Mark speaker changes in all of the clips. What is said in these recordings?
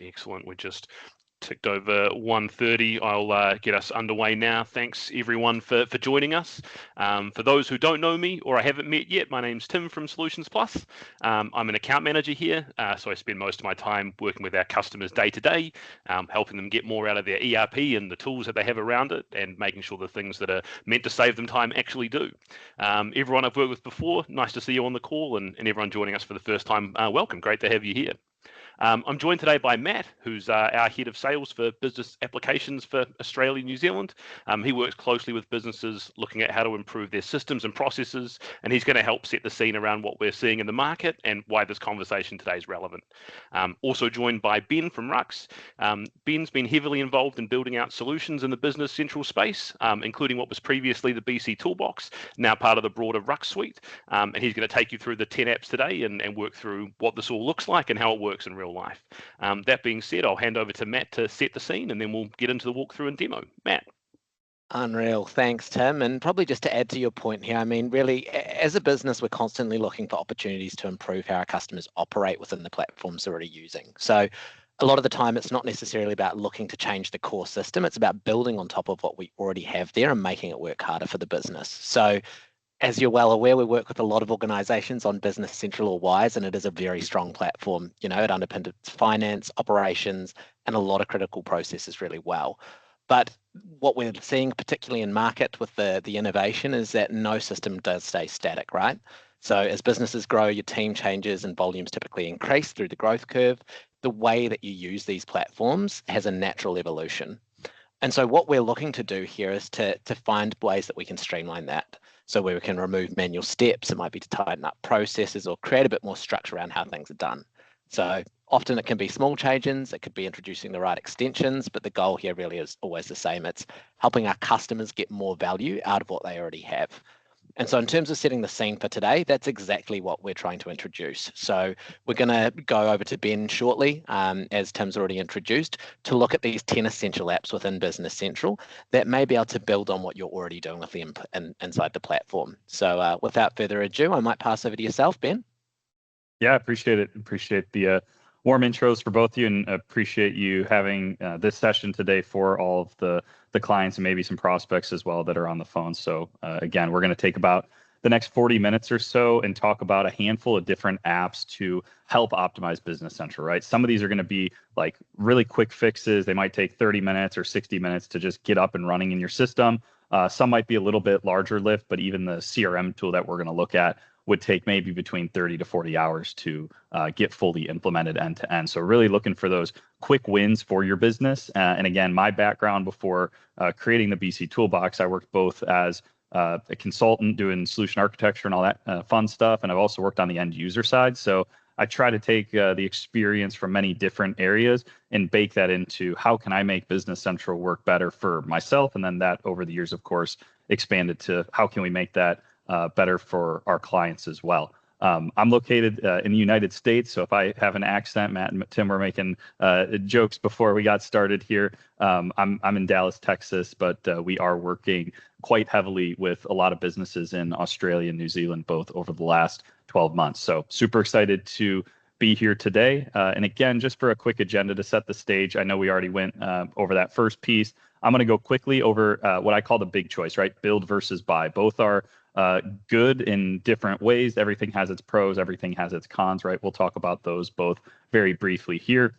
Speaker 1: Excellent. We just ticked over 1:30. I'll get us underway now. Thanks everyone for joining us. For those who don't know me or I haven't met yet, my name's Tim from Solutions Plus. I'm an account manager here, so I spend most of my time working with our customers day to day, helping them get more out of their ERP and the tools that they have around it, and making sure the things that are meant to save them time actually do. Everyone I've worked with before, nice to see you on the call, and everyone joining us for the first time, welcome. Great to have you here. I'm joined today by Matt, who's our head of sales for business applications for Australia and New Zealand. He works closely with businesses looking at how to improve their systems and processes, and he's going to help set the scene around what we're seeing in the market and why this conversation today is relevant. Also joined by Ben from RUX. Ben's been heavily involved in building out solutions in the Business Central space, including what was previously the BC Toolbox, now part of the broader RUX suite. And he's going to take you through the 10 apps today and work through what this all looks like and how it works in real life. That being said, I'll hand over to Matt to set the scene, and then we'll get into the walkthrough and demo. Matt.
Speaker 2: Unreal. Thanks, Tim. And probably just to add to your point here, I mean, really, as a business, we're constantly looking for opportunities to improve how our customers operate within the platforms they're already using. So a lot of the time, it's not necessarily about looking to change the core system. It's about building on top of what we already have there and making it work harder for the business. So as you're well aware, we work with a lot of organizations on Business Central or Wiise, and it is a very strong platform. You know, it underpins its finance, operations, and a lot of critical processes really well. But what we're seeing, particularly in market with the innovation, is that no system does stay static, right? So as businesses grow, your team changes and volumes typically increase through the growth curve. The way that you use these platforms has a natural evolution. And so what we're looking to do here is to find ways that we can streamline that. So where we can remove manual steps, it might be to tighten up processes or create a bit more structure around how things are done. So often it can be small changes, it could be introducing the right extensions, but the goal here really is always the same. It's helping our customers get more value out of what they already have. And so in terms of setting the scene for today, that's exactly what we're trying to introduce. So we're going to go over to Ben shortly, as Tim's already introduced, to look at these 10 essential apps within Business Central that may be able to build on what you're already doing with them inside the platform. So without further ado, I might pass over to yourself, Ben.
Speaker 3: Yeah, I appreciate it. Appreciate the warm intros for both of you, and appreciate you having this session today for all of the clients and maybe some prospects as well that are on the phone. So again, we're going to take about the next 40 minutes or so and talk about a handful of different apps to help optimize Business Central, right? Some of these are going to be like really quick fixes. They might take 30 minutes or 60 minutes to just get up and running in your system. Some might be a little bit larger lift, but even the CRM tool that we're going to look at would take maybe between 30 to 40 hours to get fully implemented end to end. So really looking for those quick wins for your business. And again, my background before creating the BC Toolbox, I worked both as a consultant doing solution architecture and all that fun stuff. And I've also worked on the end user side. So I try to take the experience from many different areas and bake that into how can I make Business Central work better for myself. And then that over the years, of course, expanded to how can we make that better for our clients as well. I'm located in the United States, so if I have an accent, Matt and Tim were making jokes before we got started here. I'm in Dallas, Texas, but we are working quite heavily with a lot of businesses in Australia and New Zealand, both over the last 12 months. So super excited to be here today. And again, just for a quick agenda to set the stage, I know we already went over that first piece. I'm going to go quickly over what I call the big choice, right? Build versus buy. Both are good in different ways. Everything has its pros, everything has its cons, right? We'll talk about those both very briefly here.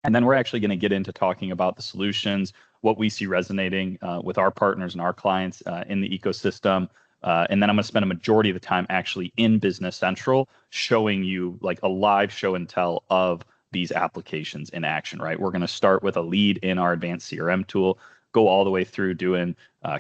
Speaker 3: And then we're actually going to get into talking about the solutions, what we see resonating with our partners and our clients in the ecosystem. And then I'm going to spend a majority of the time actually in Business Central showing you like a live show and tell of these applications in action, right? We're going to start with a lead in our advanced CRM tool, go all the way through doing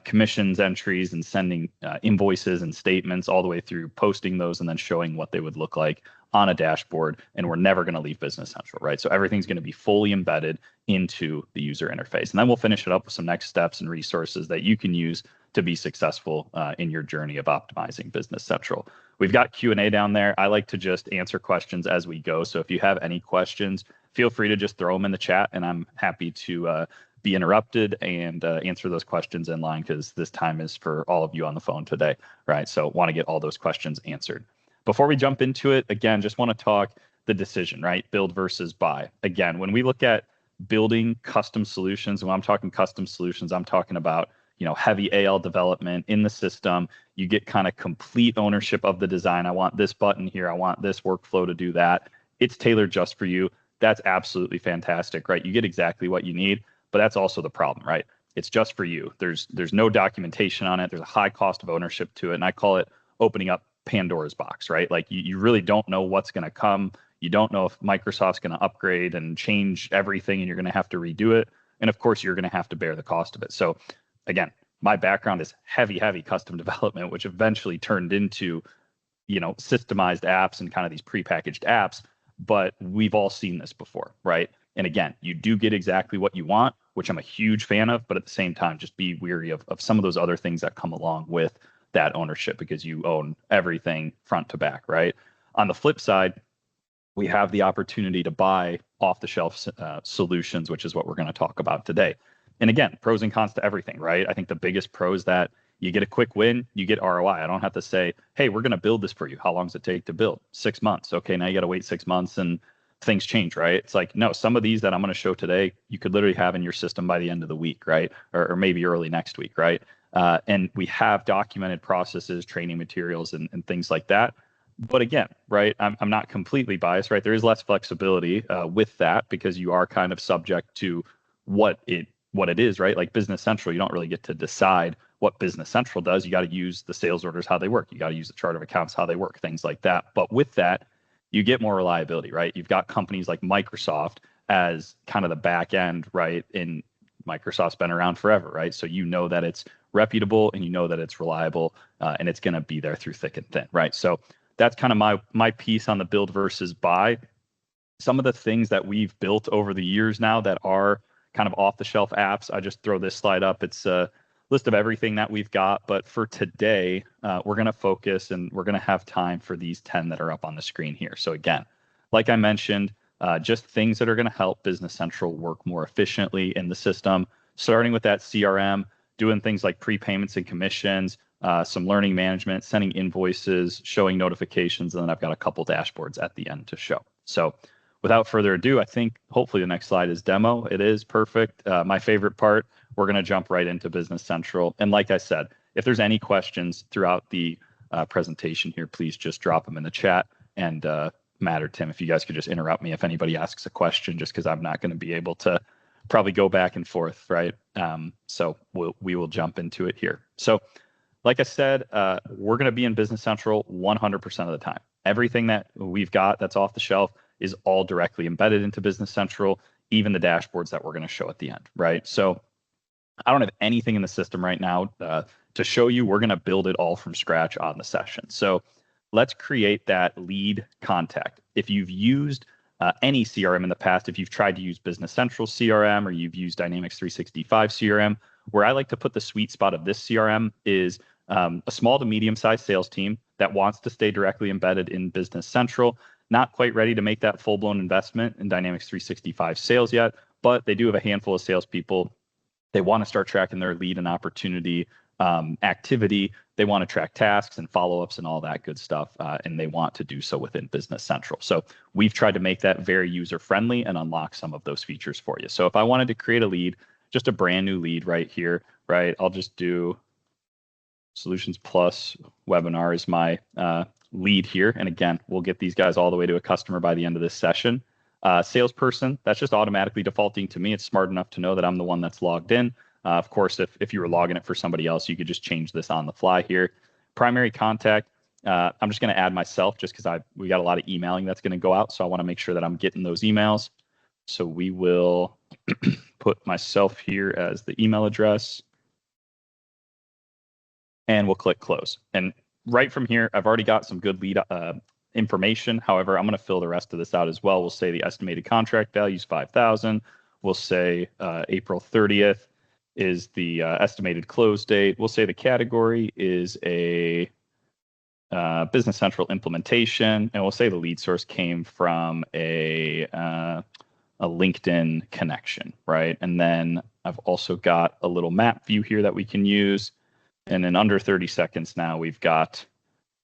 Speaker 3: commissions entries and sending invoices and statements, all the way through posting those and then showing what they would look like on a dashboard. And we're never going to leave Business Central, right? So everything's going to be fully embedded into the user interface. And then we'll finish it up with some next steps and resources that you can use to be successful in your journey of optimizing Business Central. We've got Q&A down there. I like to just answer questions as we go. So if you have any questions, feel free to just throw them in the chat, and I'm happy to be interrupted and answer those questions in line, because this time is for all of you on the phone today, right? So want to get all those questions answered. Before we jump into it, again, just want to talk the decision, right? Build versus buy. Again, when we look at building custom solutions, when I'm talking custom solutions, I'm talking about, heavy AL development in the system. You get kind of complete ownership of the design. I want this button here. I want this workflow to do that. It's tailored just for you. That's absolutely fantastic, right? You get exactly what you need, but that's also the problem, right? It's just for you. There's no documentation on it. There's a high cost of ownership to it. And I call it opening up Pandora's box, right? Like you really don't know what's going to come. You don't know if Microsoft's going to upgrade and change everything and you're going to have to redo it. And of course, you're going to have to bear the cost of it. So again, my background is heavy custom development, which eventually turned into, systemized apps and kind of these prepackaged apps. But we've all seen this before, right? And again, you do get exactly what you want, which I'm a huge fan of, but at the same time, just be weary of some of those other things that come along with that ownership because you own everything front to back, right? On the flip side, we have the opportunity to buy off-the-shelf solutions, which is what we're going to talk about today. And again, pros and cons to everything, right? I think the biggest pro is that you get a quick win, you get ROI. I don't have to say, hey, we're going to build this for you. How long does it take to build? 6 months. Okay, now you got to wait 6 months and things change, right? It's like, no, some of these that I'm going to show today, you could literally have in your system by the end of the week, right? Or maybe early next week, right? And we have documented processes, training materials, and things like that. But again, right, I'm not completely biased, right? There is less flexibility with that because you are kind of subject to what it is, right? Like Business Central, you don't really get to decide what Business Central does. You got to use the sales orders, how they work. You got to use the chart of accounts, how they work, things like that. But with that, you get more reliability, right? You've got companies like Microsoft as kind of the back end, right? And Microsoft's been around forever, right? So you know that it's reputable and you know that it's reliable and it's going to be there through thick and thin, right? So that's kind of my piece on the build versus buy. Some of the things that we've built over the years now that are kind of off-the-shelf apps, I just throw this slide up. It's a list of everything that we've got. But for today, we're going to focus and we're going to have time for these 10 that are up on the screen here. So again, like I mentioned, just things that are going to help Business Central work more efficiently in the system, starting with that CRM, doing things like prepayments and commissions, some learning management, sending invoices, showing notifications, and then I've got a couple dashboards at the end to show. So without further ado, I think hopefully the next slide is demo. It is perfect. My favorite part, we're going to jump right into Business Central. And like I said, if there's any questions throughout the presentation here, please just drop them in the chat. And Matt or Tim, if you guys could just interrupt me if anybody asks a question, just because I'm not going to be able to probably go back and forth, right? So we will jump into it here. So like I said, we're going to be in Business Central 100% of the time. Everything that we've got that's off the shelf is all directly embedded into Business Central, even the dashboards that we're going to show at the end, right? So I don't have anything in the system right now to show you. We're going to build it all from scratch on the session. So let's create that lead contact. If you've used any CRM in the past, if you've tried to use Business Central CRM or you've used Dynamics 365 CRM, where I like to put the sweet spot of this CRM is a small to medium-sized sales team that wants to stay directly embedded in Business Central, not quite ready to make that full-blown investment in Dynamics 365 sales yet, but they do have a handful of salespeople. They want to start tracking their lead and opportunity activity. They want to track tasks and follow-ups and all that good stuff, and they want to do so within Business Central. So we've tried to make that very user-friendly and unlock some of those features for you. So if I wanted to create a lead, just a brand new lead right here, right, I'll just do Solutions Plus webinar is my lead here. And again, we'll get these guys all the way to a customer by the end of this session. Salesperson, that's just automatically defaulting to me. It's smart enough to know that I'm the one that's logged in. Of course, if you were logging it for somebody else, you could just change this on the fly here. Primary contact, I'm just going to add myself just because we got a lot of emailing that's going to go out. So I want to make sure that I'm getting those emails. So we will put myself here as the email address. And we'll click close. And right from here, I've already got some good lead information. However, I'm going to fill the rest of this out as well. We'll say the estimated contract value is 5,000. We'll say April 30th is the estimated close date. We'll say the category is a Business Central implementation, and we'll say the lead source came from a LinkedIn connection, right? And then I've also got a little map view here that we can use. And in under 30 seconds now, we've got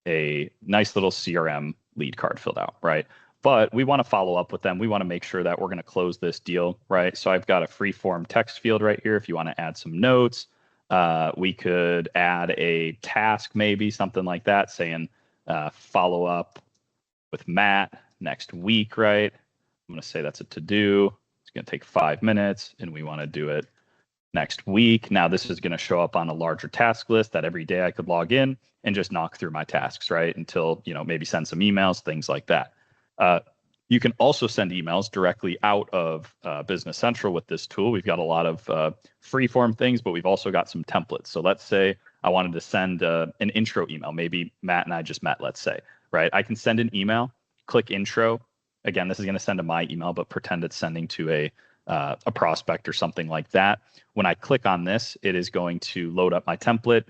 Speaker 3: a nice little CRM lead card filled out, right? But we want to follow up with them. We want to make sure that we're going to close this deal, right? So I've got a free form text field right here. If you want to add some notes, we could add a task, maybe something like that, saying follow up with Matt next week, right? I'm going to say that's a to-do. It's going to take 5 minutes, and we want to do it next week. Now, this is going to show up on a larger task list that every day I could log in and just knock through my tasks, right? Until, maybe send some emails, things like that. You can also send emails directly out of Business Central with this tool. We've got a lot of free form things, but we've also got some templates. So let's say I wanted to send an intro email. Maybe Matt and I just met, let's say, right? I can send an email, click intro. Again, this is going to send to my email, but pretend it's sending to a prospect or something like that. When I click on this, it is going to load up my template.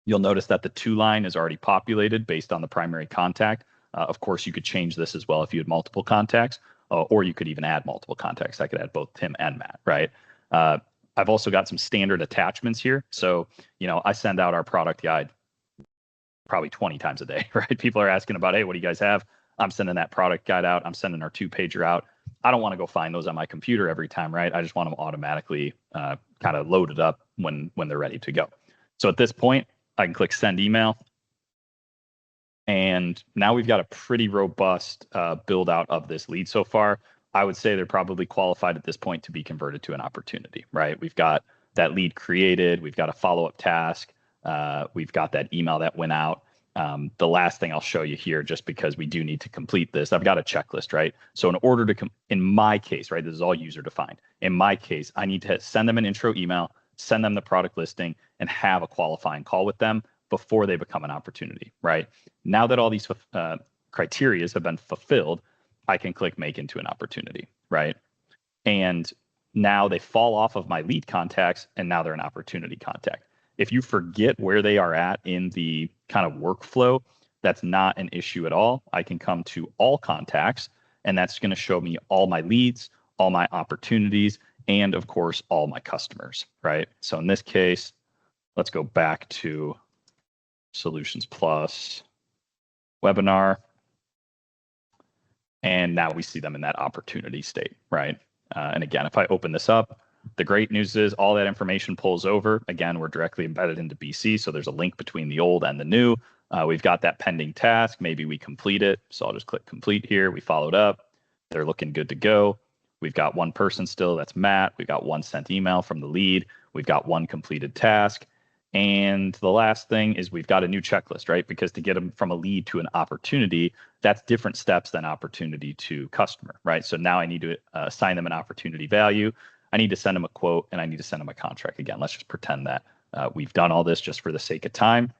Speaker 3: You'll notice that the to line is already populated based on the primary contact. Of course, you could change this as well if you had multiple contacts, or you could even add multiple contacts. I could add both Tim and Matt, right? I've also got some standard attachments here. So, I send out our product guide probably 20 times a day, right? People are asking about, hey, what do you guys have? I'm sending that product guide out. I'm sending our 2-pager out. I don't want to go find those on my computer every time, right? I just want them automatically kind of loaded up when they're ready to go. So at this point, I can click send email. And now we've got a pretty robust build out of this lead so far. I would say they're probably qualified at this point to be converted to an opportunity, right? We've got that lead created. We've got a follow-up task. We've got that email that went out. The last thing I'll show you here, just because we do need to complete this, I've got a checklist, right? So in order to, in my case, right, this is all user defined. In my case, I need to send them an intro email, send them the product listing, and have a qualifying call with them before they become an opportunity, right? Now that all these criteria have been fulfilled, I can click make into an opportunity, right? And now they fall off of my lead contacts, and now they're an opportunity contact. If you forget where they are at in the kind of workflow, that's not an issue at all. I can come to all contacts, and that's going to show me all my leads, all my opportunities, and of course, all my customers, right? So in this case, let's go back to Solutions Plus webinar. And now we see them in that opportunity state, right? And again, if I open this up, the great news is all that information pulls over. Again, we're directly embedded into BC, so there's a link between the old and the new. We've got that pending task. Maybe we complete it. So I'll just click complete here. We followed up. They're looking good to go. We've got one person still, that's Matt. We've got one sent email from the lead. We've got one completed task. And the last thing is we've got a new checklist, right? Because to get them from a lead to an opportunity, that's different steps than opportunity to customer, right? So now I need to assign them an opportunity value. I need to send them a quote, and I need to send them a contract. Again, let's just pretend that we've done all this just for the sake of time.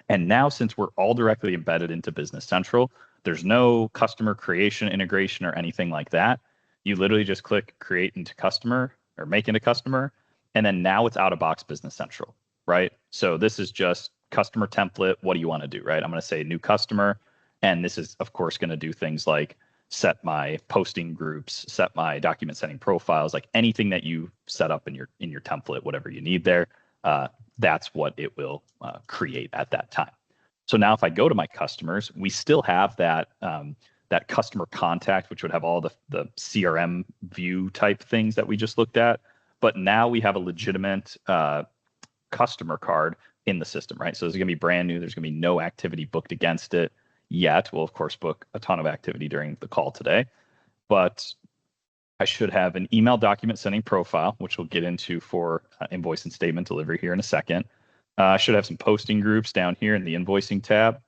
Speaker 3: And now, since we're all directly embedded into Business Central, there's no customer creation integration or anything like that. You literally just click create into customer or make into customer, and then now it's out of box Business Central, right? So this is just customer template. What do you want to do, right? I'm going to say new customer, and this is, of course, going to do things like set my posting groups, set my document sending profiles, like anything that you set up in your template, whatever you need there, that's what it will create at that time. So now if I go to my customers, we still have that that customer contact, which would have all the CRM view type things that we just looked at. But now we have a legitimate customer card in the system, right? So this is going to be brand new. There's going to be no activity booked against it yet. We'll, of course, book a ton of activity during the call today. But I should have an email document sending profile, which we'll get into for invoice and statement delivery here in a second. I should have some posting groups down here in the invoicing tab.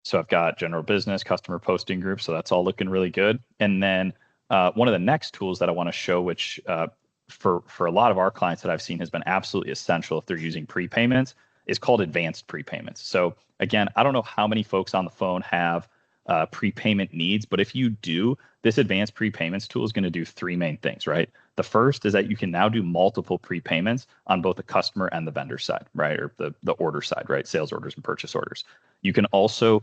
Speaker 3: So I've got general business, customer posting groups. So that's all looking really good. And then one of the next tools that I want to show, which for a lot of our clients that I've seen has been absolutely essential if they're using prepayments, is called advanced prepayments. So again, I don't know how many folks on the phone have prepayment needs, but if you do, this advanced prepayments tool is going to do three main things, right? The first is that you can now do multiple prepayments on both the customer and the vendor side, right? Or the order side, right? Sales orders and purchase orders. You can also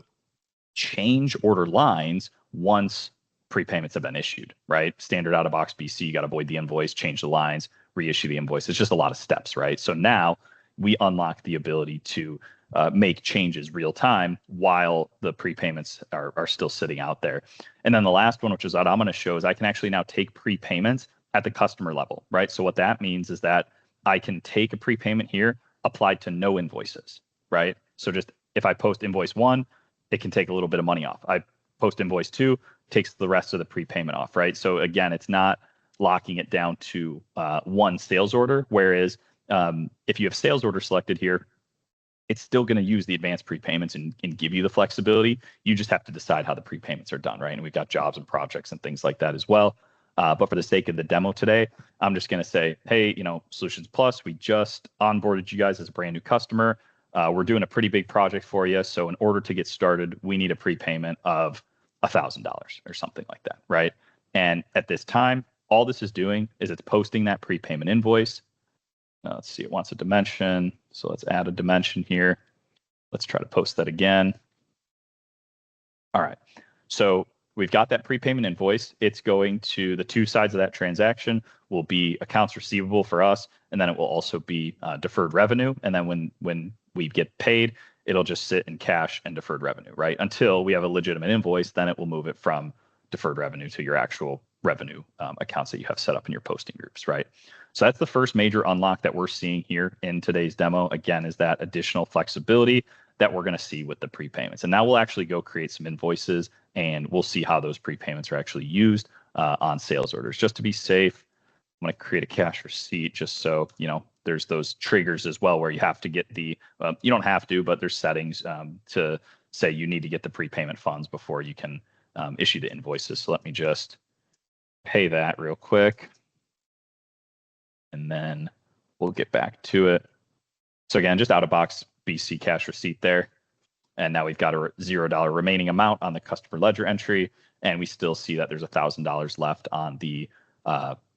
Speaker 3: change order lines once prepayments have been issued, right? Standard out of box BC, you got to void the invoice, change the lines, reissue the invoice. It's just a lot of steps, right? So now we unlock the ability to make changes real time while the prepayments are still sitting out there. And then the last one, which is what I'm going to show, is I can actually now take prepayments at the customer level, right? So what that means is that I can take a prepayment here applied to no invoices, right? So just if I post invoice 1, it can take a little bit of money off. I post invoice 2, takes the rest of the prepayment off, right? So again, it's not locking it down to one sales order, whereas if you have sales order selected here, it's still going to use the advanced prepayments and give you the flexibility. You just have to decide how the prepayments are done, right? And we've got jobs and projects and things like that as well. But for the sake of the demo today, I'm just going to say, hey, Solutions Plus, we just onboarded you guys as a brand new customer. We're doing a pretty big project for you. So in order to get started, we need a prepayment of $1,000 or something like that, right? And at this time, all this is doing is it's posting that prepayment invoice. Let's see, it wants a dimension. So let's add a dimension here. Let's try to post that again. All right. So we've got that prepayment invoice. It's going to the two sides of that transaction will be accounts receivable for us, and then it will also be deferred revenue. And then when we get paid, it'll just sit in cash and deferred revenue, right? Until we have a legitimate invoice, then it will move it from deferred revenue to your actual revenue accounts that you have set up in your posting groups, right? So that's the first major unlock that we're seeing here in today's demo, again, is that additional flexibility that we're going to see with the prepayments. And now we'll actually go create some invoices and we'll see how those prepayments are actually used on sales orders. Just to be safe, I'm going to create a cash receipt just so, there's those triggers as well where you have to get the, you don't have to, but there's settings to say you need to get the prepayment funds before you can issue the invoices. So let me just pay that real quick. And then we'll get back to it. So again, just out of box BC cash receipt there. And now we've got a $0 remaining amount on the customer ledger entry. And we still see that there's $1,000 left on the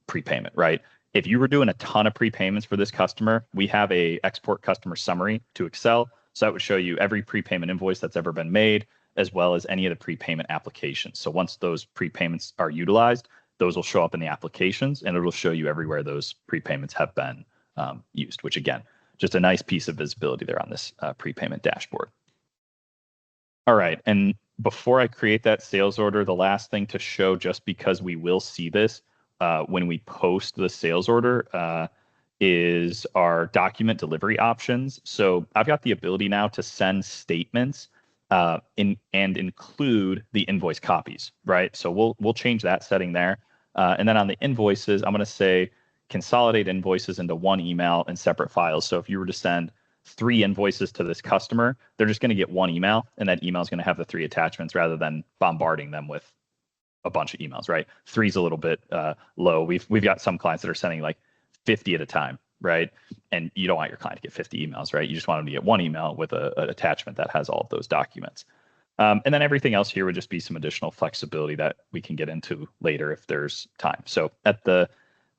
Speaker 3: prepayment, right? If you were doing a ton of prepayments for this customer, we have a export customer summary to Excel. So that would show you every prepayment invoice that's ever been made, as well as any of the prepayment applications. So once those prepayments are utilized, those will show up in the applications and it'll show you everywhere those prepayments have been used, which again, just a nice piece of visibility there on this prepayment dashboard. All right, and before I create that sales order, the last thing to show, just because we will see this when we post the sales order, is our document delivery options. So I've got the ability now to send statements and include the invoice copies, right? So we'll change that setting there. And then on the invoices, I'm going to say consolidate invoices into one email and separate files. So if you were to send 3 invoices to this customer, they're just going to get one email, and that email is going to have the 3 attachments rather than bombarding them with a bunch of emails, right? 3 is a little bit low. We've got some clients that are sending like 50 at a time, right? And you don't want your client to get 50 emails, right? You just want them to get one email with an attachment that has all of those documents. And then everything else here would just be some additional flexibility that we can get into later if there's time. So at the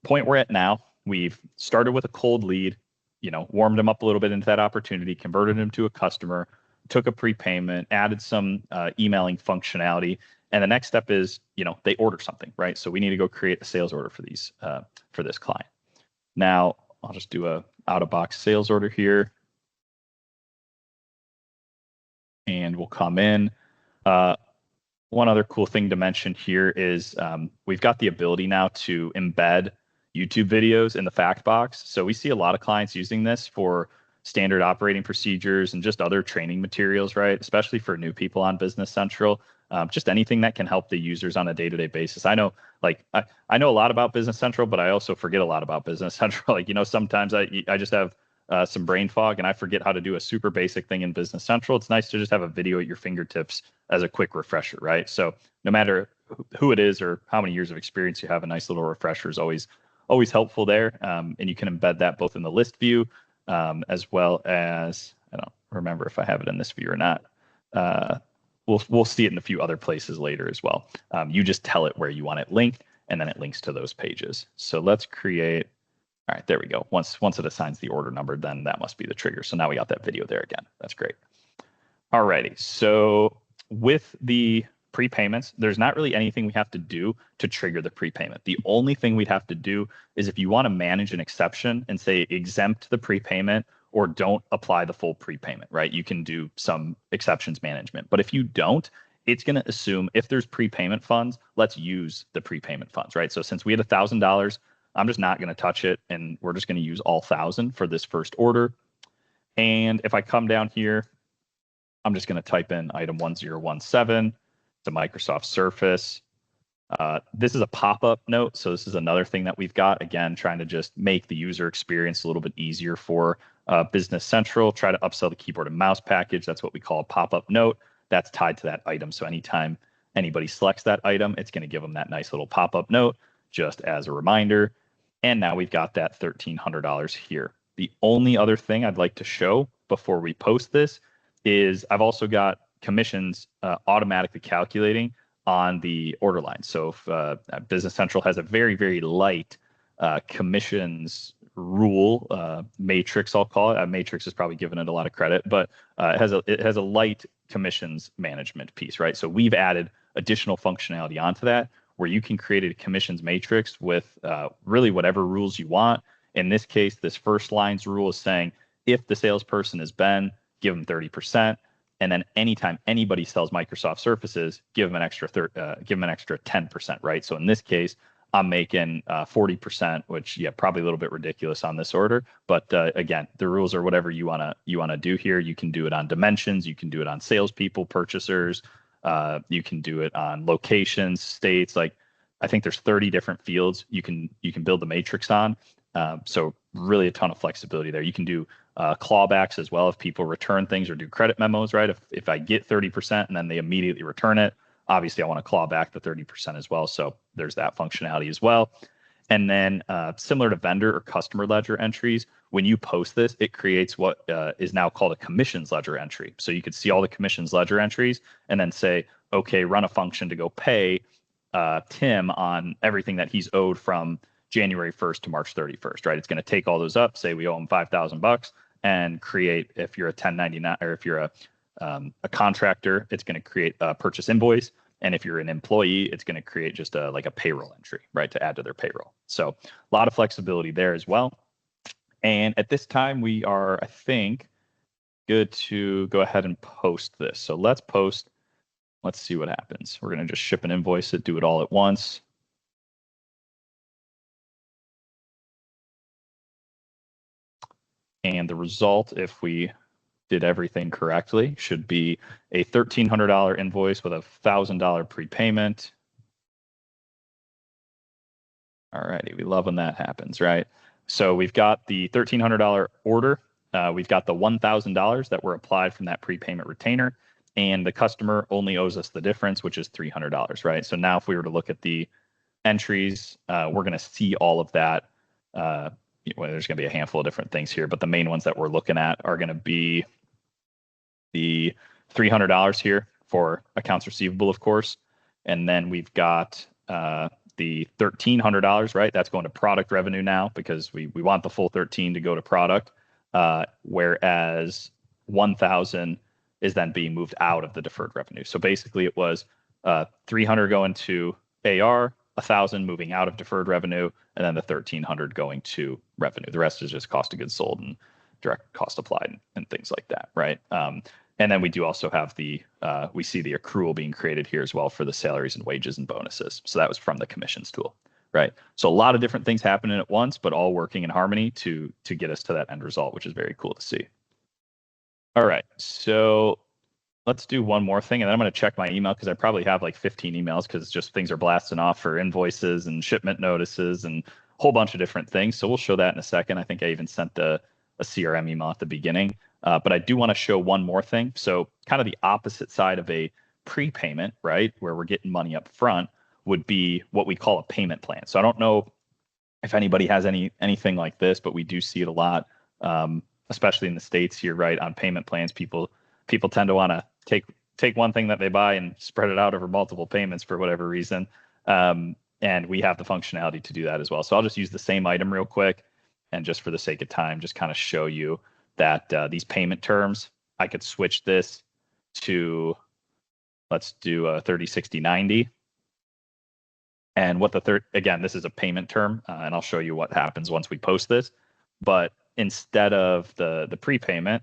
Speaker 3: point we're at now, we've started with a cold lead, warmed them up a little bit into that opportunity, converted them to a customer, took a prepayment, added some emailing functionality. And the next step is, they order something, right? So we need to go create a sales order for these for this client. Now, I'll just do a out-of-box sales order here. And we'll come in. One other cool thing to mention here is we've got the ability now to embed YouTube videos in the fact box. So we see a lot of clients using this for standard operating procedures and just other training materials, right? Especially for new people on Business Central. Just anything that can help the users on a day-to-day basis. I know, I know a lot about Business Central, but I also forget a lot about Business Central. Sometimes I just have some brain fog and I forget how to do a super basic thing in Business Central. It's nice to just have a video at your fingertips as a quick refresher, right? So no matter who it is or how many years of experience you have, a nice little refresher is always helpful there. And you can embed that both in the list view as well as, I don't remember if I have it in this view or not. We'll see it in a few other places later as well. You just tell it where you want it linked, and then it links to those pages. So let's create, all right, there we go. Once it assigns the order number, then that must be the trigger. So now we got that video there again. That's great. All righty, so with the prepayments, there's not really anything we have to do to trigger the prepayment. The only thing we'd have to do is if you want to manage an exception and say exempt the prepayment or don't apply the full prepayment, right? You can do some exceptions management. But if you don't, it's going to assume if there's prepayment funds, let's use the prepayment funds, right? So since we had $1,000, I'm just not going to touch it, and we're just going to use all 1,000 for this first order. And if I come down here, I'm just going to type in item 1017 to Microsoft Surface. This is a pop-up note, so this is another thing that we've got. Again, trying to just make the user experience a little bit easier for Business Central. Try to upsell the keyboard and mouse package. That's what we call a pop-up note. That's tied to that item. So anytime anybody selects that item, it's going to give them that nice little pop-up note just as a reminder. And now we've got that $1,300 here. The only other thing I'd like to show before we post this is I've also got commissions automatically calculating on the order line. So if Business Central has a very, very light commissions rule matrix, I'll call it. Matrix is probably giving it a lot of credit, but it has a light commissions management piece, right? So we've added additional functionality onto that where you can create a commissions matrix with really whatever rules you want. In this case, this first line's rule is saying if the salesperson is Ben, give them 30%. And then anytime anybody sells Microsoft Surfaces, give them an extra 10%, right? So in this case, I'm making 40%, which probably a little bit ridiculous on this order. But again, the rules are whatever you wanna do here. You can do it on dimensions, you can do it on salespeople, purchasers, you can do it on locations, states. Like I think there's 30 different fields you can build the matrix on. So really a ton of flexibility there. You can do clawbacks as well if people return things or do credit memos, right? If I get 30% and then they immediately return it, obviously I want to claw back the 30% as well. So there's that functionality as well. And then similar to vendor or customer ledger entries, when you post this, it creates what is now called a commissions ledger entry. So you could see all the commissions ledger entries and then say, okay, run a function to go pay Tim on everything that he's owed from January 1st to March 31st, right? It's going to take all those up, say we owe him $5,000, and create, if you're a 1099 or if you're a contractor, it's going to create a purchase invoice. And if you're an employee, it's going to create just like a payroll entry, right, to add to their payroll. So a lot of flexibility there as well. And at this time, we are, I think, good to go ahead and post this. So let's post. Let's see what happens. We're going to just ship an invoice it, do it all at once. And the result, if we did everything correctly, should be a $1,300 invoice with a $1,000 prepayment. All righty, we love when that happens, right? So we've got the $1,300 order. We've got the $1,000 that were applied from that prepayment retainer, and the customer only owes us the difference, which is $300, right? So now if we were to look at the entries, we're going to see all of that. Well, there's going to be a handful of different things here, but the main ones that we're looking at are going to be the $300 here for accounts receivable, of course. And then we've got the $1,300, right? That's going to product revenue now because we want the full 13 to go to product, whereas 1,000 is then being moved out of the deferred revenue. So basically it was 300 going to AR, 1,000 moving out of deferred revenue, and then the 1,300 going to revenue. The rest is just cost of goods sold and direct cost applied and things like that, right? And then we do also have we see the accrual being created here as well for the salaries and wages and bonuses. So that was from the commissions tool, right? So a lot of different things happening at once, but all working in harmony to get us to that end result, which is very cool to see. All right, so let's do one more thing, and then I'm going to check my email because I probably have like 15 emails because just things are blasting off for invoices and shipment notices and a whole bunch of different things. So we'll show that in a second. I think I even sent a CRM email at the beginning, but I do want to show one more thing. So kind of the opposite side of a prepayment, right, where we're getting money up front, would be what we call a payment plan. So I don't know if anybody has anything like this, but we do see it a lot, especially in the States here, right, on payment plans. People tend to want to take one thing that they buy and spread it out over multiple payments for whatever reason. And we have the functionality to do that as well. So I'll just use the same item real quick. And just for the sake of time, just kind of show you that these payment terms, I could switch this to, let's do a 30, 60, 90. And what again, this is a payment term, and I'll show you what happens once we post this. But instead of the prepayment,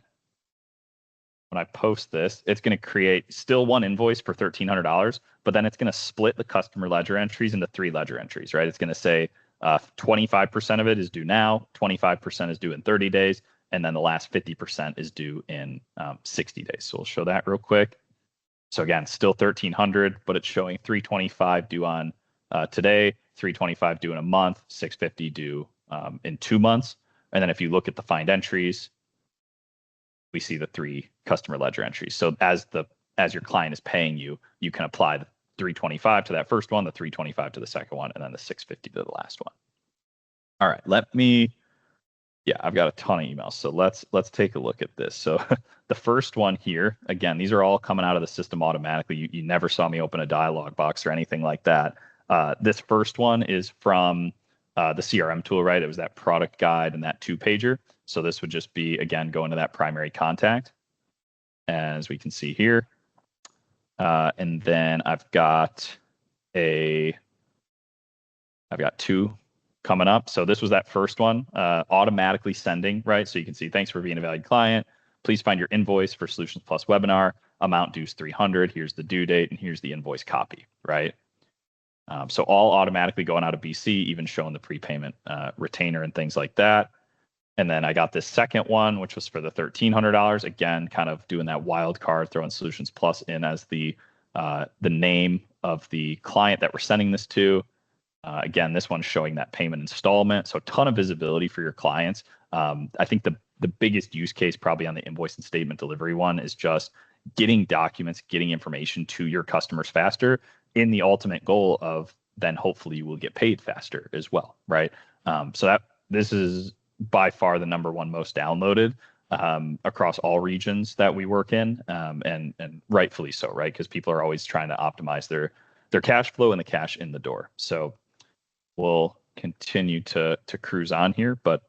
Speaker 3: when I post this, it's going to create still one invoice for $1,300, but then it's going to split the customer ledger entries into 3 ledger entries, right? It's going to say 25% of it is due now, 25% is due in 30 days, and then the last 50% is due in 60 days. So we'll show that real quick. So again, still 1,300, but it's showing 325 due on today, 325 due in a month, 650 due in 2 months. And then if you look at the find entries, we see the 3 customer ledger entries. So as your client is paying you, you can apply the 325 to that first one, the 325 to the second one, and then the 650 to the last one. All right, I've got a ton of emails. So let's take a look at this. So the first one here, again, these are all coming out of the system automatically. You never saw me open a dialog box or anything like that. This first one is from the CRM tool, right? It was that product guide and that 2-pager. So this would just be, again, going to that primary contact, as we can see here. And then I've got 2 coming up. So this was that first one, automatically sending, right? So you can see, thanks for being a valued client. Please find your invoice for Solutions Plus webinar. Amount due is 300. Here's the due date, and here's the invoice copy, right? So all automatically going out of BC, even showing the prepayment retainer and things like that. And then I got this second one, which was for the $1,300. Again, kind of doing that wild card, throwing Solutions Plus in as the name of the client that we're sending this to. Again, this one's showing that payment installment. So a ton of visibility for your clients. I think the biggest use case probably on the invoice and statement delivery one is just getting documents, getting information to your customers faster, in the ultimate goal of then hopefully you will get paid faster as well, right? So this is by far the #1 most downloaded across all regions that we work in, and rightfully so, right? Because people are always trying to optimize their cash flow and the cash in the door. So we'll continue to cruise on here, but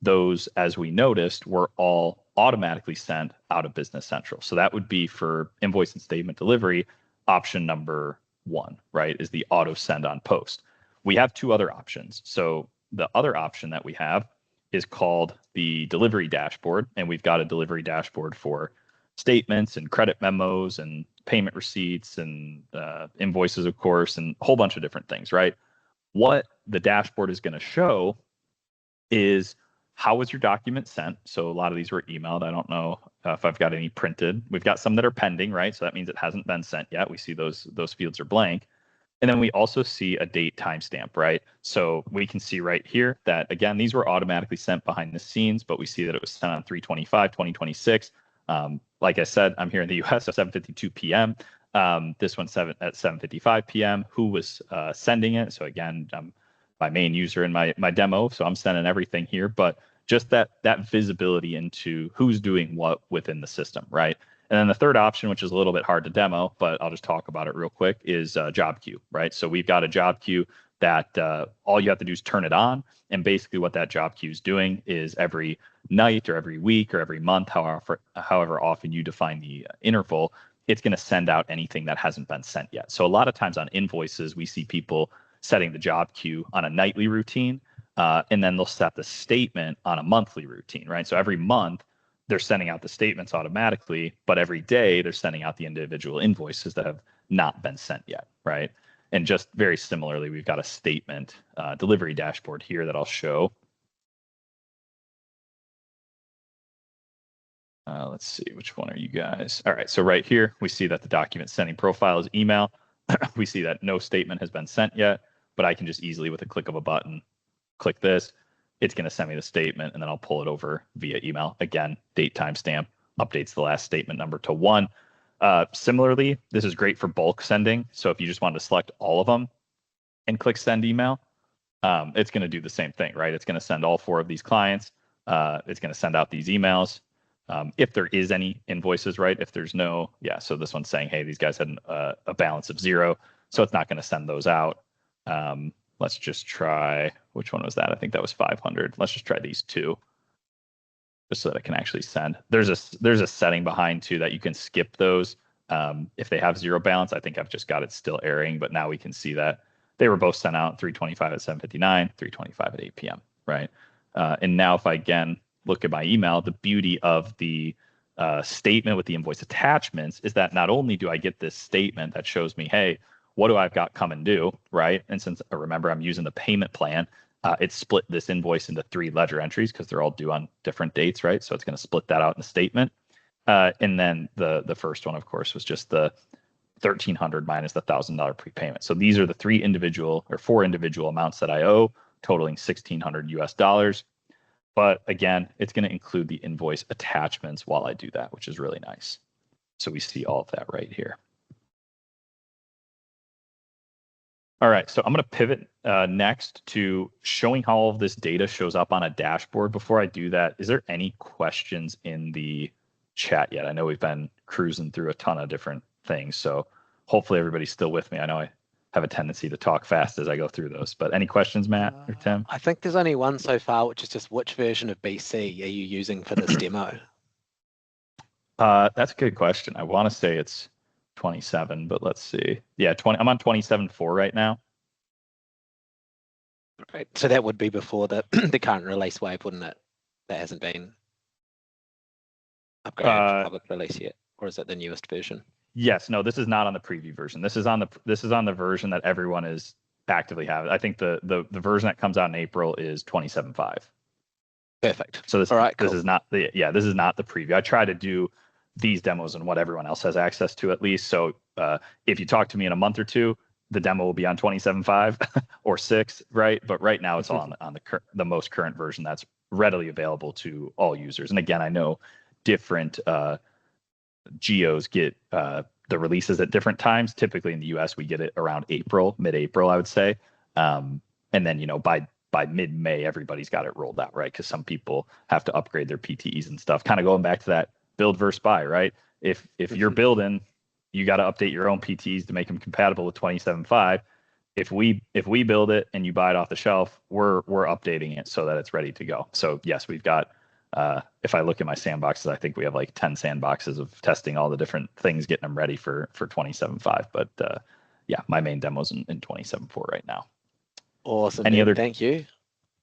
Speaker 3: those, as we noticed, were all automatically sent out of Business Central. So that would be for invoice and statement delivery. Option #1, right, is the auto send on post. We have 2 other options. So the other option that we have is called the delivery dashboard, and we've got a delivery dashboard for statements and credit memos and payment receipts and invoices, of course, and a whole bunch of different things, right? What the dashboard is going to show is how was your document sent. So a lot of these were emailed. I don't know if I've got any printed. We've got some that are pending, right? So that means it hasn't been sent yet. We see those fields are blank. And then we also see a date timestamp, right? So we can see right here that, again, these were automatically sent behind the scenes, but we see that it was sent on 3/25/2026. Like I said, I'm here in the US at 7:52 p.m. This one's at 7:55 p.m. Who was sending it? So again, I'm my main user in my demo, so I'm sending everything here, but just that visibility into who's doing what within the system, right? And then the third option, which is a little bit hard to demo, but I'll just talk about it real quick, is job queue, right? So we've got a job queue that all you have to do is turn it on. And basically what that job queue is doing is every night or every week or every month, however often you define the interval, it's going to send out anything that hasn't been sent yet. So a lot of times on invoices, we see people setting the job queue on a nightly routine, and then they'll set the statement on a monthly routine, right? So every month, they're sending out the statements automatically, but every day they're sending out the individual invoices that have not been sent yet, right? And just very similarly, we've got a statement delivery dashboard here that I'll show. Let's see, which one are you guys? All right, so right here, we see that the document sending profile is email. We see that no statement has been sent yet, but I can just easily, with a click of a button, click this. It's going to send me the statement, and then I'll pull it over via email. Again, date timestamp, updates the last statement number to 1. Similarly, this is great for bulk sending. So if you just wanted to select all of them and click send email, it's going to do the same thing, right? It's going to send all 4 of these clients. It's going to send out these emails. If there is any invoices, right? If there's no, so this one's saying, hey, these guys had a balance of 0. So it's not going to send those out. Let's just try, which one was that? I think that was 500. Let's just try these 2, just so that I can actually send. There's a setting behind too that you can skip those if they have 0 balance. I think I've just got it still airing, but now we can see that they were both sent out 325 at 7:59, 325 at 8 p.m. Right? And now if I again look at my email, the beauty of the statement with the invoice attachments is that not only do I get this statement that shows me, hey, what do I've got coming due, right? And since remember I'm using the payment plan, it's split this invoice into 3 ledger entries because they're all due on different dates, right? So it's going to split that out in the statement. And then the first one, of course, was just the $1,300 minus the $1,000 prepayment. So these are the 4 individual amounts that I owe, totaling $1,600 US. But again, it's going to include the invoice attachments while I do that, which is really nice. So we see all of that right here. All right, so I'm going to pivot next to showing how all of this data shows up on a dashboard. Before I do that, is there any questions in the chat yet? I know we've been cruising through a ton of different things, so hopefully everybody's still with me. I know I have a tendency to talk fast as I go through those, but any questions, Matt or Tim?
Speaker 2: I think there's only one so far, which is just which version of BC are you using for this demo?
Speaker 3: That's a good question. I want to say it's 27, but let's see. Yeah, 20. I'm on 27.4 right now.
Speaker 2: Right. So that would be before the the current release wave, wouldn't it? That hasn't been upgraded to public release yet, or is it the newest version?
Speaker 3: Yes. No, this is not on the preview version. This is on the version that everyone is actively having. I think the version that comes out in April is 27.5.
Speaker 2: Perfect.
Speaker 3: So this,
Speaker 2: all right,
Speaker 3: this
Speaker 2: cool.
Speaker 3: is not the this is not the preview. I try to do these demos and what everyone else has access to at least. So if you talk to me in a month or two, the demo will be on 27.5 or 6, right? But right now it's on the most current version that's readily available to all users. And again, I know different geos get the releases at different times. Typically in the US, we get it around mid-April, I would say. And then, by mid-May, everybody's got it rolled out, right? Because some people have to upgrade their PTEs and stuff. Kind of going back to that build versus buy, right? If you're building, you got to update your own PTs to make them compatible with 27.5. If we build it and you buy it off the shelf, we're updating it so that it's ready to go. So yes, we've got. If I look at my sandboxes, I think we have like 10 sandboxes of testing all the different things, getting them ready for 27.5. But yeah, my main demo's in 27.4 right now.
Speaker 2: Awesome. Thank you.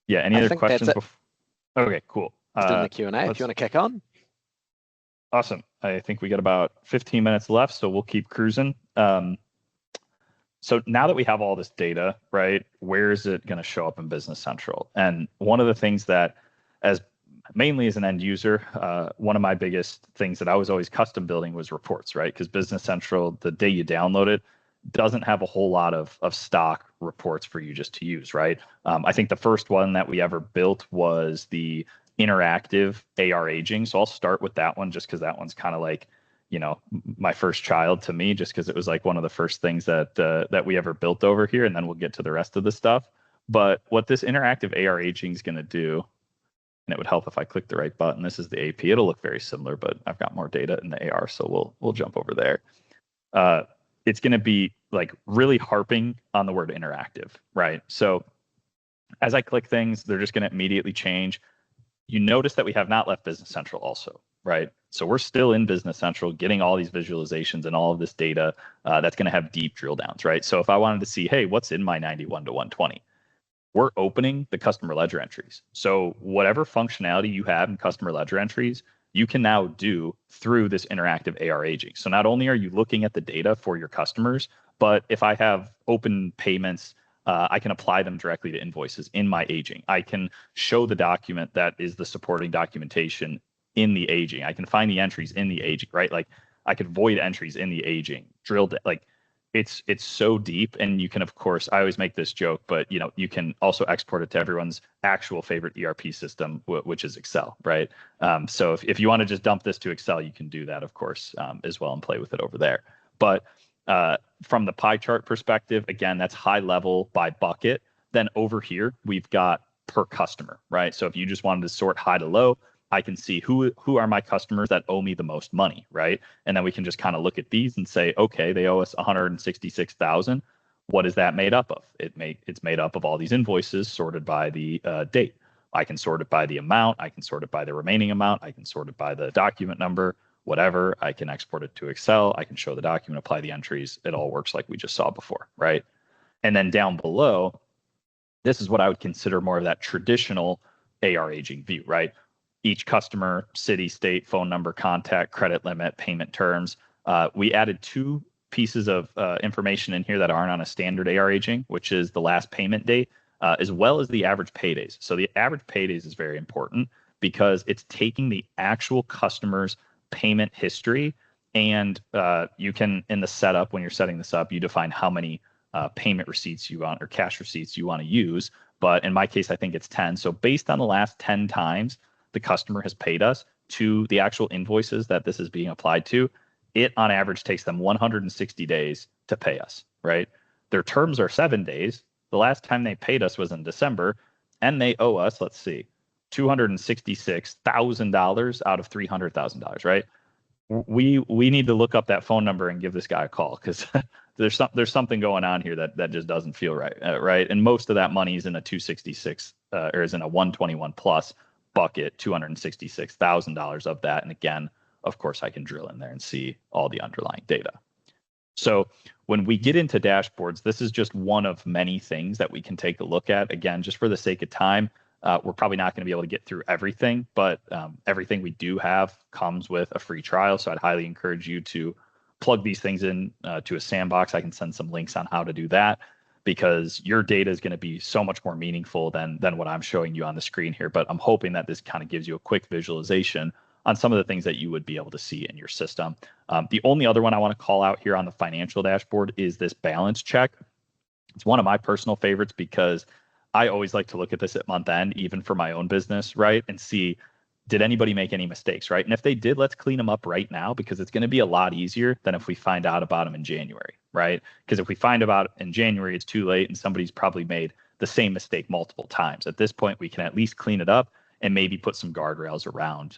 Speaker 3: Yeah. Any other questions? Okay, cool.
Speaker 2: In the Q&A, if you want to kick on.
Speaker 3: Awesome. I think we got about 15 minutes left, so we'll keep cruising. So now that we have all this data, right, where is it going to show up in Business Central? And one of the things that, mainly as an end user, one of my biggest things that I was always custom building was reports, right? Because Business Central, the day you download it, doesn't have a whole lot of stock reports for you just to use, right? I think the first one that we ever built was the interactive AR aging. So I'll start with that one just because that one's kind of like, my first child to me, just because it was like one of the first things that we ever built over here. And then we'll get to the rest of the stuff. But what this interactive AR aging is going to do, and it would help if I click the right button. This is the AP. It'll look very similar, but I've got more data in the AR, so we'll jump over there. It's going to be like really harping on the word interactive, right? So as I click things, they're just going to immediately change. You notice that we have not left Business Central also, right? So we're still in Business Central getting all these visualizations and all of this data that's going to have deep drill downs, right? So if I wanted to see, hey, what's in my 91 to 120? We're opening the customer ledger entries. So whatever functionality you have in customer ledger entries, you can now do through this interactive AR aging. So not only are you looking at the data for your customers, but if I have open payments, I can apply them directly to invoices in my aging. I can show the document that is the supporting documentation in the aging. I can find the entries in the aging, right? Like I could void entries in the aging, drilled like it's so deep. And you can, of course, I always make this joke, but you can also export it to everyone's actual favorite ERP system, which is Excel, right? So if you want to just dump this to Excel, you can do that, of course, as well and play with it over there. But from the pie chart perspective, again, that's high level by bucket. Then over here, we've got per customer, right? So if you just wanted to sort high to low, I can see who are my customers that owe me the most money, right? And then we can just kind of look at these and say, okay, they owe us 166,000. What is that made up of? It's made up of all these invoices sorted by the date. I can sort it by the amount. I can sort it by the remaining amount. I can sort it by the document number, whatever. I can export it to Excel. I can show the document, apply the entries. It all works like we just saw before, right? And then down below, this is what I would consider more of that traditional AR aging view, right? Each customer, city, state, phone number, contact, credit limit, payment terms. We added 2 pieces of information in here that aren't on a standard AR aging, which is the last payment date, as well as the average paydays. So the average paydays is very important because it's taking the actual customer's payment history, and you can, in the setup, when you're setting this up, you define how many payment receipts you want or cash receipts you want to use. But in my case, I think it's 10. So based on the last 10 times the customer has paid us to the actual invoices that this is being applied to, it on average takes them 160 days to pay us, right? Their terms are 7 days. The last time they paid us was in December, and they owe us, let's see, $266,000 out of $300,000, right? We need to look up that phone number and give this guy a call, because there's something going on here that just doesn't feel right, right? And most of that money is in a 266 or is in a 121 plus bucket, $266,000 of that. And again, of course, I can drill in there and see all the underlying data. So when we get into dashboards, this is just one of many things that we can take a look at. Again, just for the sake of time, we're probably not going to be able to get through everything, but everything we do have comes with a free trial. So I'd highly encourage you to plug these things in to a sandbox. I can send some links on how to do that, because your data is going to be so much more meaningful than what I'm showing you on the screen here. But I'm hoping that this kind of gives you a quick visualization on some of the things that you would be able to see in your system. The only other one I want to call out here on the financial dashboard is this balance check. It's one of my personal favorites because I always like to look at this at month end, even for my own business, right? And see, did anybody make any mistakes, right? And if they did, let's clean them up right now, because it's going to be a lot easier than if we find out about them in January, right? Because if we find about it in January, it's too late and somebody's probably made the same mistake multiple times. At this point, we can at least clean it up and maybe put some guardrails around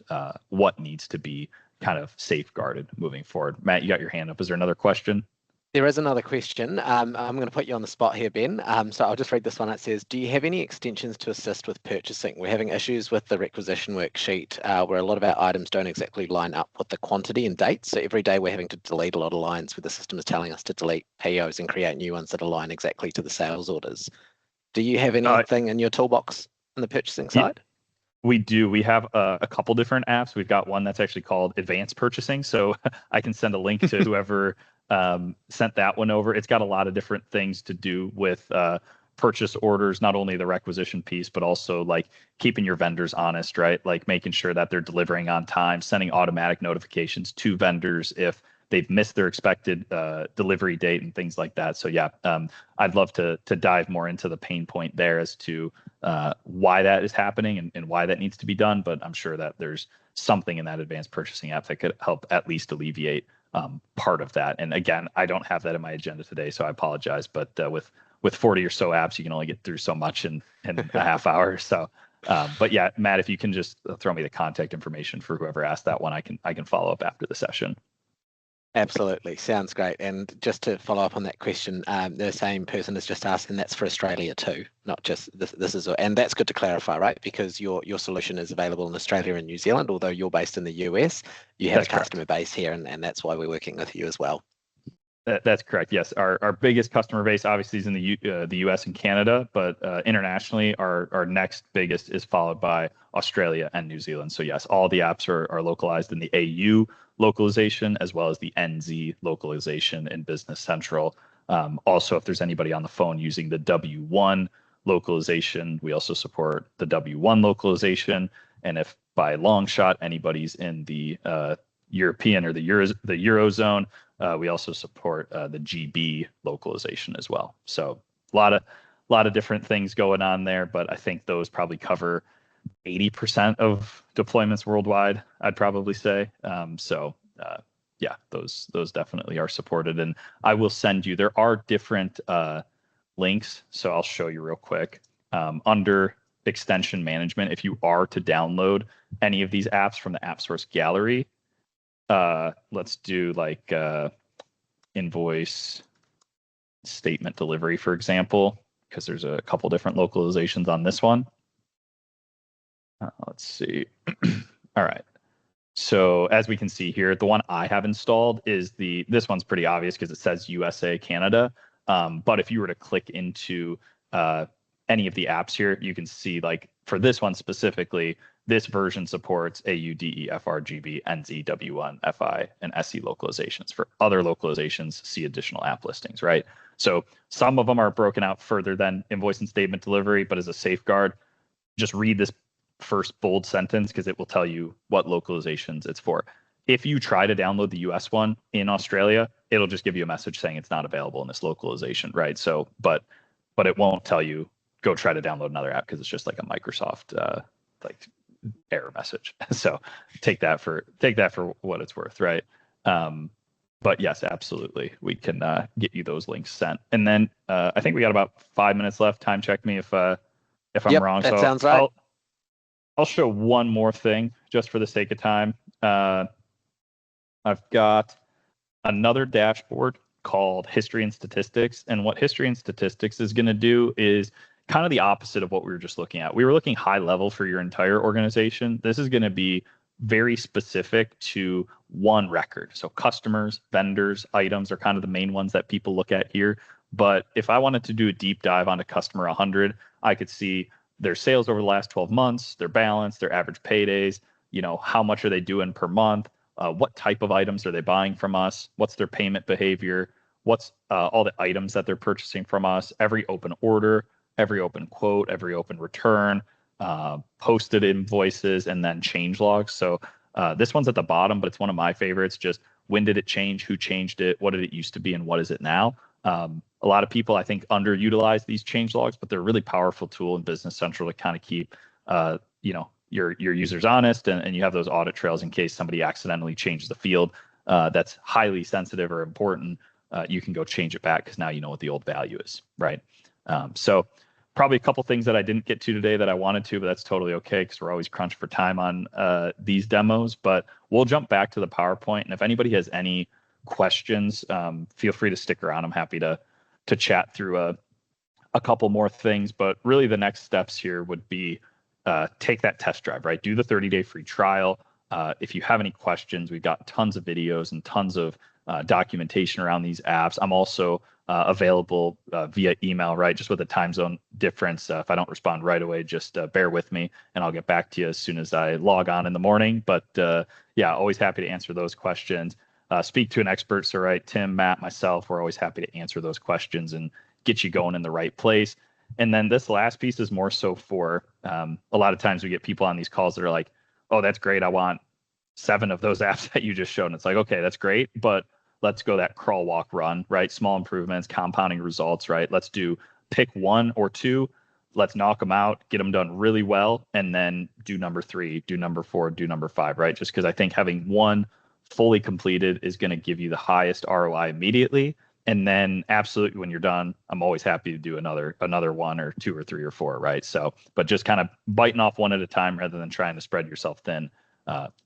Speaker 3: what needs to be kind of safeguarded moving forward. Matt, you got your hand up. Is there another question?
Speaker 2: There is another question. I'm going to put you on the spot here, Ben. So I'll just read this one. It says, do you have any extensions to assist with purchasing? We're having issues with the requisition worksheet where a lot of our items don't exactly line up with the quantity and dates. So every day we're having to delete a lot of lines where the system is telling us to delete POs and create new ones that align exactly to the sales orders. Do you have anything in your toolbox on the purchasing side?
Speaker 3: We do. We have a couple different apps. We've got one that's actually called Advanced Purchasing. So I can send a link to whoever sent that one over. It's got a lot of different things to do with purchase orders, not only the requisition piece, but also like keeping your vendors honest, right? Like making sure that they're delivering on time, sending automatic notifications to vendors if they've missed their expected delivery date and things like that. So yeah, I'd love to dive more into the pain point there as to why that is happening and why that needs to be done. But I'm sure that there's something in that advanced purchasing app that could help at least alleviate part of that. And again, I don't have that in my agenda today, so I apologize. But with 40 or so apps, you can only get through so much in a half hour. So, but yeah, Matt, if you can just throw me the contact information for whoever asked that one, I can follow up after the session.
Speaker 2: Absolutely. Sounds great. And just to follow up on that question, the same person is just asking, that's for Australia too, not just this is, and that's good to clarify, right? Because your solution is available in Australia and New Zealand, although you're based in the US, you have a customer base here, and that's why we're working with you as well.
Speaker 3: That's correct. Yes, our biggest customer base obviously is in the US and Canada, but internationally, our next biggest is followed by Australia and New Zealand. So yes, all the apps are localized in the AU localization as well as the NZ localization in Business Central. Also, if there's anybody on the phone using the W1 localization, we also support the W1 localization. And if by long shot anybody's in the European or the Eurozone, we also support the GB localization as well. So a lot of different things going on there, but I think those probably cover 80% of deployments worldwide, I'd probably say. Yeah, those definitely are supported. And I will send you, there are different links. So I'll show you real quick. Under extension management, if you are to download any of these apps from the App Source Gallery, let's do like invoice statement delivery, for example, because there's a couple different localizations on this one. Let's see. All right. So as we can see here, the one I have installed is this one's pretty obvious because it says USA, Canada. But if you were to click into any of the apps here, you can see like for this one specifically, this version supports AU, DE, FR, GB, NZ, W1, FI, and SE localizations. For other localizations, see additional app listings, right? So some of them are broken out further than invoice and statement delivery, but as a safeguard, just read this first bold sentence because it will tell you what localizations it's for. If you try to download the US one in Australia, it'll just give you a message saying it's not available in this localization, right? So, but it won't tell you go try to download another app because it's just like a Microsoft like error message. So take that for what it's worth, right? But yes, absolutely, we can get you those links sent. And then I think we got about 5 minutes left. Time check me if I'm wrong.
Speaker 2: That
Speaker 3: so
Speaker 2: sounds right.
Speaker 3: I'll show one more thing just for the sake of time. I've got another dashboard called History and Statistics. And what History and Statistics is going to do is kind of the opposite of what we were just looking at. We were looking high level for your entire organization. This is going to be very specific to one record. So customers, vendors, items are kind of the main ones that people look at here. But if I wanted to do a deep dive onto customer 100, I could see their sales over the last 12 months, their balance, their average paydays, how much are they doing per month? What type of items are they buying from us? What's their payment behavior? What's all the items that they're purchasing from us? Every open order, every open quote, every open return, posted invoices, and then change logs. So this one's at the bottom, but it's one of my favorites. Just when did it change? Who changed it? What did it used to be? And what is it now? A lot of people, I think, underutilize these change logs, but they're a really powerful tool in Business Central to kind of keep, your users honest, and you have those audit trails in case somebody accidentally changes the field that's highly sensitive or important. You can go change it back because now you know what the old value is, right? So probably a couple things that I didn't get to today that I wanted to, but that's totally okay because we're always crunched for time on these demos. But we'll jump back to the PowerPoint, and if anybody has any questions, feel free to stick around. I'm happy to chat through a couple more things, but really the next steps here would be take that test drive, right? Do the 30-day free trial. If you have any questions, we've got tons of videos and tons of documentation around these apps. I'm also available via email, right? Just with the time zone difference. If I don't respond right away, just bear with me and I'll get back to you as soon as I log on in the morning. But yeah, always happy to answer those questions. Speak to an expert. So, right, Tim, Matt, myself, we're always happy to answer those questions and get you going in the right place. And then this last piece is more so for a lot of times we get people on these calls that are like, oh, that's great. I want 7 of those apps that you just showed. And it's like, okay, that's great. But let's go that crawl, walk, run, right? Small improvements, compounding results, right? Let's pick 1 or 2. Let's knock them out, get them done really well. And then do number 3, do number 4, do number 5, right? Just because I think having one fully completed is going to give you the highest ROI immediately. And then absolutely when you're done, I'm always happy to do another 1 or 2 or 3 or 4, right? So, but just kind of biting off one at a time rather than trying to spread yourself thin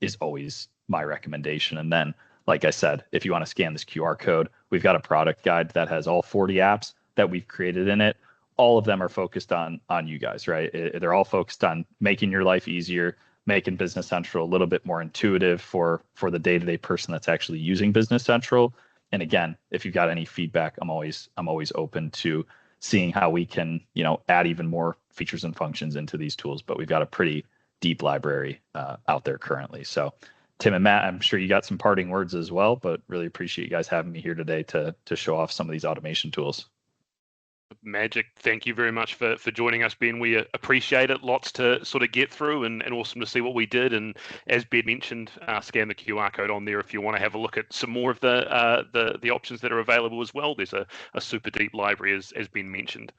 Speaker 3: is always my recommendation. And then, like I said, if you want to scan this QR code, we've got a product guide that has all 40 apps that we've created in it. All of them are focused on you guys, right? They're all focused on making your life easier, making Business Central a little bit more intuitive for the day-to-day person that's actually using Business Central. And again, if you've got any feedback, I'm always open to seeing how we can, add even more features and functions into these tools. But we've got a pretty deep library out there currently. So Tim and Matt, I'm sure you got some parting words as well, but really appreciate you guys having me here today to show off some of these automation tools.
Speaker 1: Magic. Thank you very much for joining us, Ben. We appreciate it. Lots to sort of get through and awesome to see what we did. And as Ben mentioned, scan the QR code on there if you want to have a look at some more of the options that are available as well. There's a super deep library as Ben mentioned.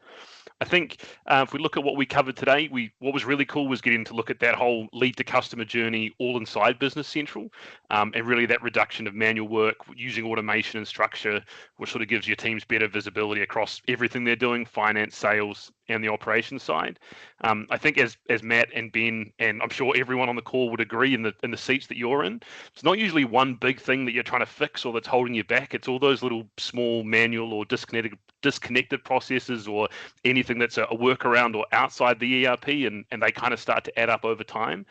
Speaker 1: I think if we look at what we covered today, what was really cool was getting to look at that whole lead to customer journey all inside Business Central, and really that reduction of manual work using automation and structure, which sort of gives your teams better visibility across everything they're doing, finance, sales, and the operations side. I think as Matt and Ben, and I'm sure everyone on the call would agree in the seats that you're in, it's not usually one big thing that you're trying to fix or that's holding you back. It's all those little small manual or disconnected processes or anything that's a workaround or outside the ERP, and they kind of start to add up over time.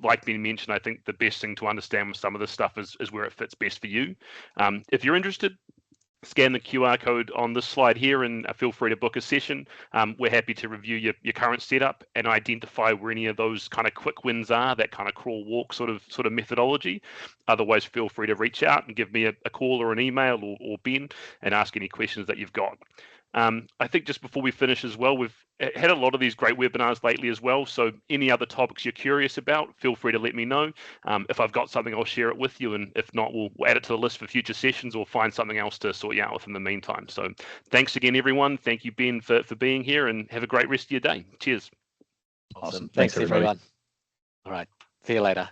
Speaker 1: Like Ben mentioned, I think the best thing to understand with some of this stuff is where it fits best for you. If you're interested, scan the QR code on this slide here and feel free to book a session. We're happy to review your current setup and identify where any of those kind of quick wins are, that kind of crawl walk sort of methodology. Otherwise, feel free to reach out and give me a call or an email or Ben and ask any questions that you've got. I think just before we finish as well, we've had a lot of these great webinars lately as well. So any other topics you're curious about, feel free to let me know. If I've got something, I'll share it with you. And if not, we'll add it to the list for future sessions or find something else to sort you out with in the meantime. So thanks again, everyone. Thank you, Ben, for being here, and have a great rest of your day. Cheers.
Speaker 2: Awesome. Thanks everyone. All right. See you later.